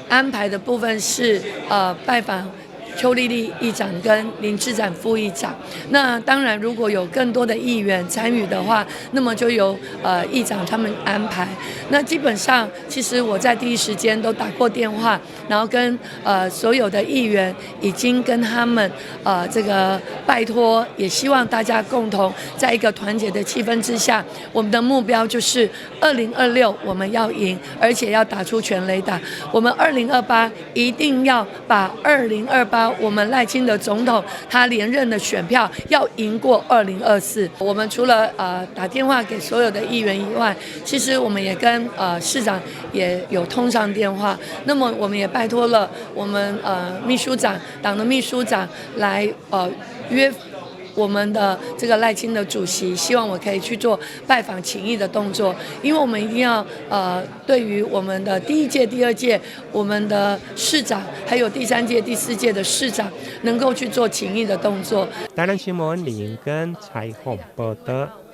安排的部分是拜訪邱莉莉議長跟林智展副議長。那當然，如果有更多的議員參與的話，那麼就由議長他們安排。那基本上，其實我在第一時間都打過電話，然後跟所有的議員已經跟他們這個拜託，也希望大家共同在一個團結的氣氛之下，我們的目標就是2026我們要贏，而且要打出全壘打。我們2028一定要把2028我們賴清德總統他連任的選票要贏過2024。我們除了打電話給所有的議員以外，其實我們也跟市長也有通上電話。那麼我們也拜託了我們秘書長，黨的秘書長來約我們的這個賴清德主席，希望我可以去做拜訪請益的動作，因為我們一定要對於我們的第1屆、第2屆我們的市長，還有第3屆、第4屆的市長，能夠去做請益的動作。台南新聞林英跟採訪報道。